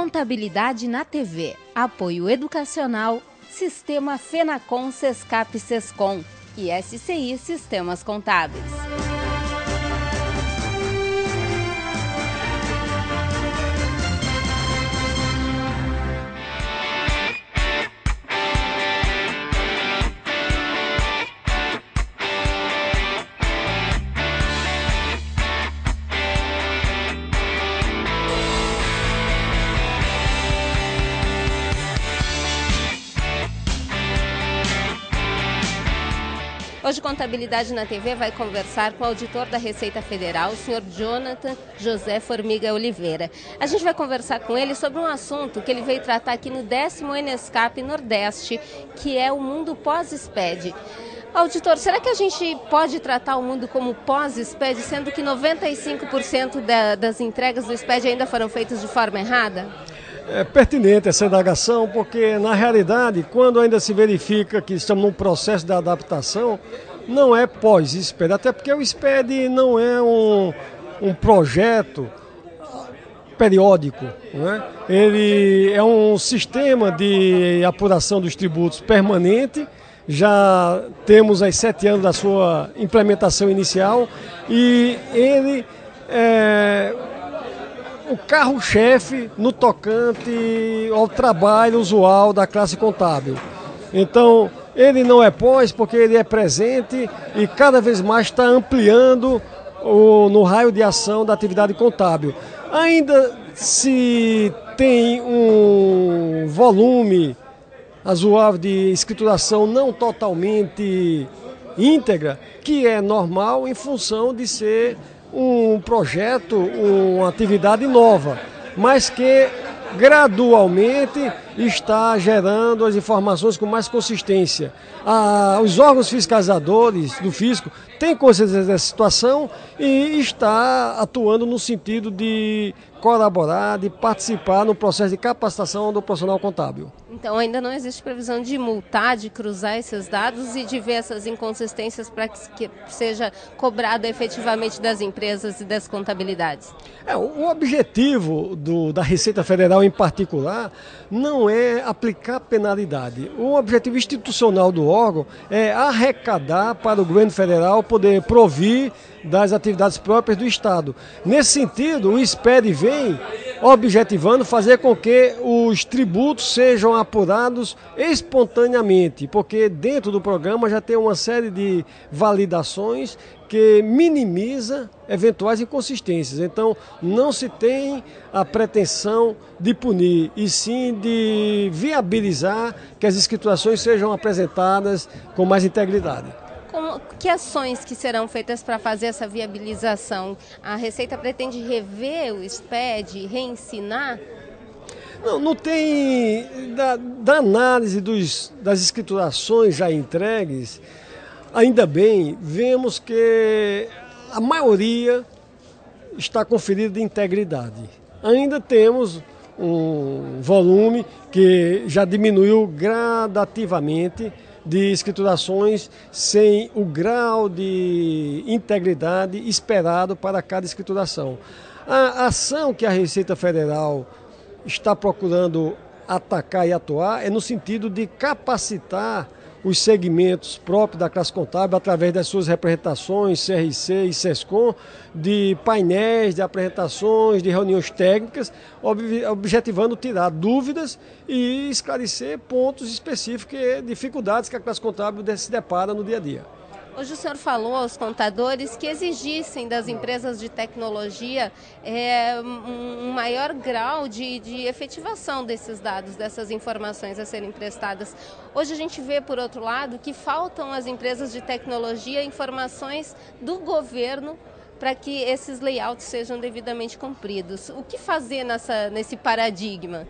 Contabilidade na TV, apoio educacional, Sistema Fenacom, Sescap, Sescom e SCI Sistemas Contábeis. Hoje, Contabilidade na TV vai conversar com o auditor da Receita Federal, o senhor Jonathan José Formiga Oliveira. A gente vai conversar com ele sobre um assunto que ele veio tratar aqui no 10º Enescap Nordeste, que é o mundo pós-SPED. Auditor, será que a gente pode tratar o mundo como pós-SPED, sendo que 95% das entregas do SPED ainda foram feitas de forma errada? É pertinente essa indagação, porque na realidade, quando ainda se verifica que estamos num processo de adaptação, não é pós-SPED, até porque o SPED não é um projeto periódico, né? Ele é um sistema de apuração dos tributos permanente. Já temos aí 7 anos da sua implementação inicial e ele é o carro-chefe no tocante ao trabalho usual da classe contábil. Então, ele não é pós porque ele é presente e cada vez mais está ampliando no raio de ação da atividade contábil. Ainda se tem um volume razoável de escrituração não totalmente íntegra, que é normal em função de ser um projeto, uma atividade nova, mas que gradualmente está gerando as informações com mais consistência. Os órgãos fiscalizadores do fisco têm consciência dessa situação e está atuando no sentido de colaborar, de participar no processo de capacitação do profissional contábil. Então ainda não existe previsão de multar, de cruzar esses dados e de ver essas inconsistências para que seja cobrado efetivamente das empresas e das contabilidades? O objetivo da Receita Federal em particular não é aplicar penalidade. O objetivo institucional do órgão é arrecadar para o governo federal poder provir das atividades próprias do Estado. Nesse sentido, o SPED vem objetivando fazer com que os tributos sejam apurados espontaneamente, porque dentro do programa já tem uma série de validações que minimiza eventuais inconsistências. Então, não se tem a pretensão de punir, e sim de viabilizar que as escriturações sejam apresentadas com mais integridade. Que ações que serão feitas para fazer essa viabilização? A Receita pretende rever o SPED, reensinar? Não tem, da análise das escriturações já entregues, ainda bem, vemos que a maioria está conferida de integridade. Ainda temos um volume que já diminuiu gradativamente de escriturações sem o grau de integridade esperado para cada escrituração. A ação que a Receita Federal está procurando atacar e atuar é no sentido de capacitar os segmentos próprios da classe contábil através das suas representações, CRC e SESCOM, de painéis, de apresentações, de reuniões técnicas, objetivando tirar dúvidas e esclarecer pontos específicos e dificuldades que a classe contábil se depara no dia a dia. Hoje o senhor falou aos contadores que exigissem das empresas de tecnologia um maior grau de efetivação desses dados, dessas informações a serem prestadas. Hoje a gente vê, por outro lado, que faltam às empresas de tecnologia informações do governo para que esses layouts sejam devidamente cumpridos. O que fazer nesse paradigma?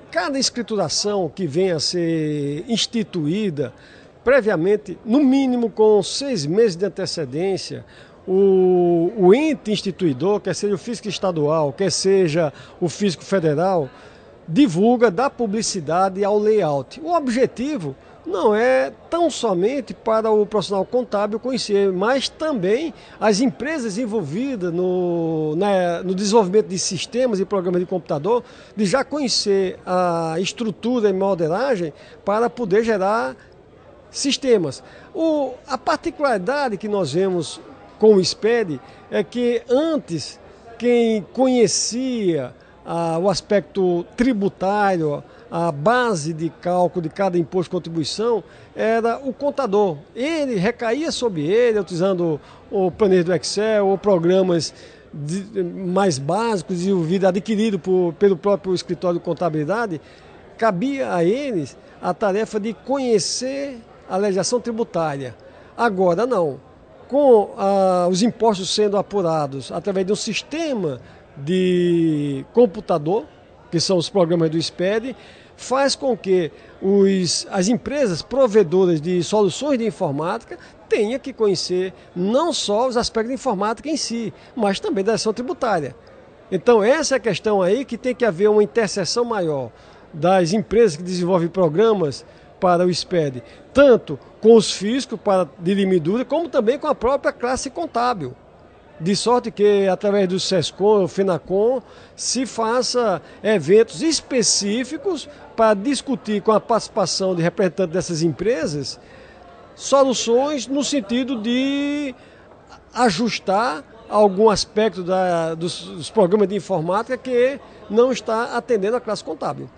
Cada escrituração que venha a ser instituída previamente, no mínimo com 6 meses de antecedência, o ente instituidor, quer seja o fisco estadual, quer seja o fisco federal, divulga, dá publicidade ao layout. O objetivo não é tão somente para o profissional contábil conhecer, mas também as empresas envolvidas no desenvolvimento de sistemas e programas de computador, de já conhecer a estrutura e modelagem para poder gerar sistemas. A particularidade que nós vemos com o SPED é que antes quem conhecia o aspecto tributário, a base de cálculo de cada imposto de contribuição, era o contador. Ele recaía sobre ele, utilizando o planejamento do Excel ou programas mais básicos e o vídeo adquirido pelo próprio escritório de contabilidade. Cabia a eles a tarefa de conhecer a legislação tributária. Agora não. Com os impostos sendo apurados através de um sistema de computador, que são os programas do SPED, faz com que as empresas provedoras de soluções de informática tenham que conhecer não só os aspectos de informática em si, mas também da legislação tributária. Então essa é a questão aí que tem que haver uma interseção maior das empresas que desenvolvem programas para o SPED, tanto com os fiscos de limidura, como também com a própria classe contábil. De sorte que, através do SESCOM, o FENACOM, se faça eventos específicos para discutir com a participação de representantes dessas empresas soluções no sentido de ajustar algum aspecto dos programas de informática que não está atendendo a classe contábil.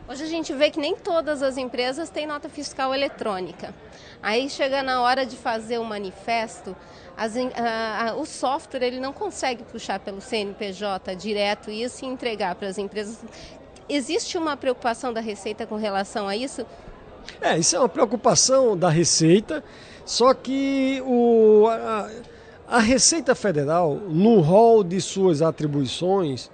Hoje a gente vê que nem todas as empresas têm nota fiscal eletrônica. Aí chega na hora de fazer o manifesto, o software ele não consegue puxar pelo CNPJ direto isso e entregar para as empresas. Existe uma preocupação da Receita com relação a isso? Isso é uma preocupação da Receita, só que a Receita Federal, no rol de suas atribuições,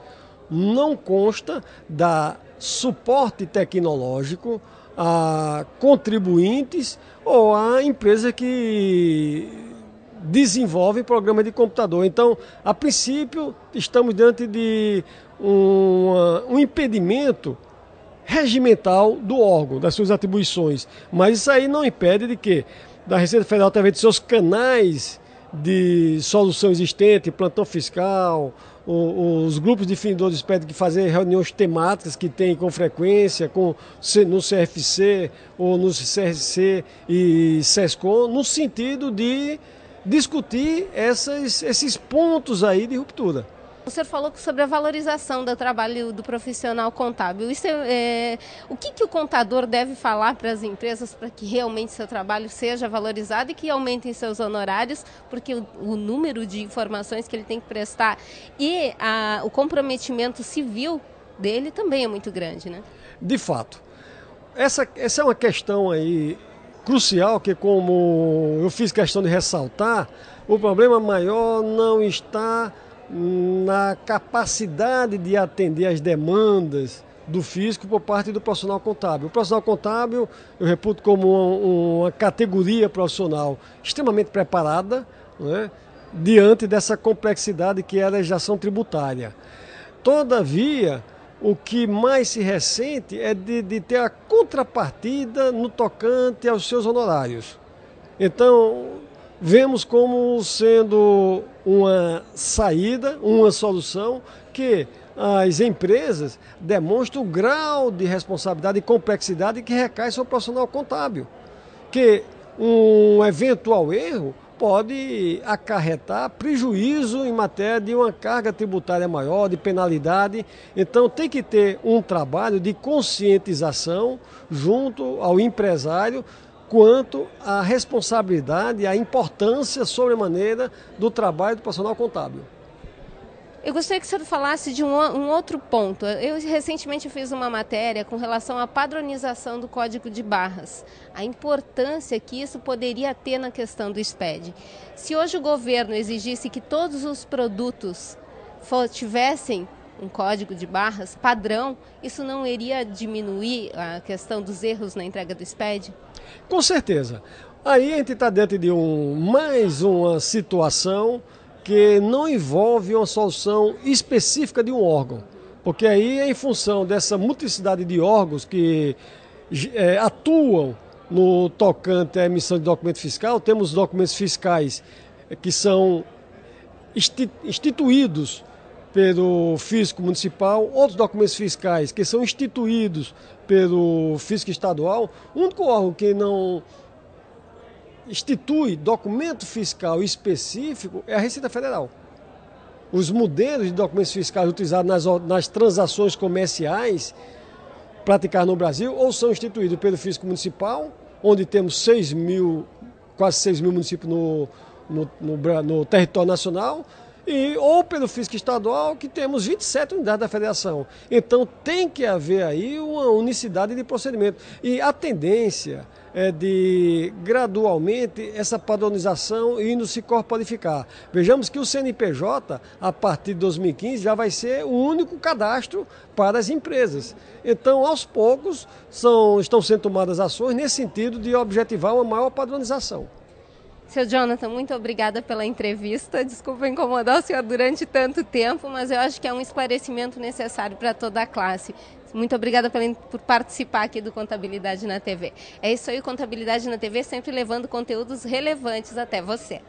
não consta da suporte tecnológico a contribuintes ou a empresas que desenvolvem programas de computador. Então, a princípio, estamos diante de um impedimento regimental do órgão, das suas atribuições. Mas isso aí não impede de que, da Receita Federal, através de seus canais de solução existente, plantão fiscal, os grupos de definidores de SPED que fazem reuniões temáticas que tem com frequência no CFC ou no CRC e SESCOM, no sentido de discutir esses pontos aí de ruptura. O senhor falou sobre a valorização do trabalho do profissional contábil. O que o contador deve falar para as empresas para que realmente seu trabalho seja valorizado e que aumentem seus honorários, porque o número de informações que ele tem que prestar e o comprometimento civil dele também é muito grande, né? De fato. Essa é uma questão aí crucial que, como eu fiz questão de ressaltar, o problema maior não está na capacidade de atender às demandas do fisco por parte do profissional contábil. O profissional contábil eu reputo como uma categoria profissional extremamente preparada, né, diante dessa complexidade que é a legislação tributária. Todavia, o que mais se ressente é de ter a contrapartida no tocante aos seus honorários. Então, vemos como sendo uma saída, uma solução que as empresas demonstram o grau de responsabilidade e complexidade que recai sobre o profissional contábil. Que um eventual erro pode acarretar prejuízo em matéria de uma carga tributária maior, de penalidade. Então tem que ter um trabalho de conscientização junto ao empresário quanto à responsabilidade e à importância sobremaneira do trabalho do profissional contábil. Eu gostaria que o senhor falasse de um outro ponto. Eu recentemente fiz uma matéria com relação à padronização do Código de Barras, a importância que isso poderia ter na questão do SPED. Se hoje o governo exigisse que todos os produtos tivessem um código de barras padrão, isso não iria diminuir a questão dos erros na entrega do SPED? Com certeza. Aí a gente está dentro de mais uma situação que não envolve uma solução específica de um órgão. Porque aí é em função dessa multiplicidade de órgãos que atuam no tocante à emissão de documento fiscal, temos documentos fiscais que são instituídos pelo fisco municipal, outros documentos fiscais que são instituídos pelo fisco estadual. O único órgão que não institui documento fiscal específico é a Receita Federal. Os modelos de documentos fiscais utilizados nas transações comerciais praticadas no Brasil ou são instituídos pelo fisco municipal, onde temos quase 6 mil municípios no território nacional, ou pelo fisco estadual, que temos 27 unidades da federação. Então tem que haver aí uma unicidade de procedimento. E a tendência é de, gradualmente, essa padronização indo se corporificar. Vejamos que o CNPJ, a partir de 2015, já vai ser o único cadastro para as empresas. Então, aos poucos, estão sendo tomadas ações nesse sentido de objetivar uma maior padronização. Seu Jonathan, muito obrigada pela entrevista. Desculpa incomodar o senhor durante tanto tempo, mas eu acho que é um esclarecimento necessário para toda a classe. Muito obrigada por participar aqui do Contabilidade na TV. É isso aí, Contabilidade na TV, sempre levando conteúdos relevantes até você.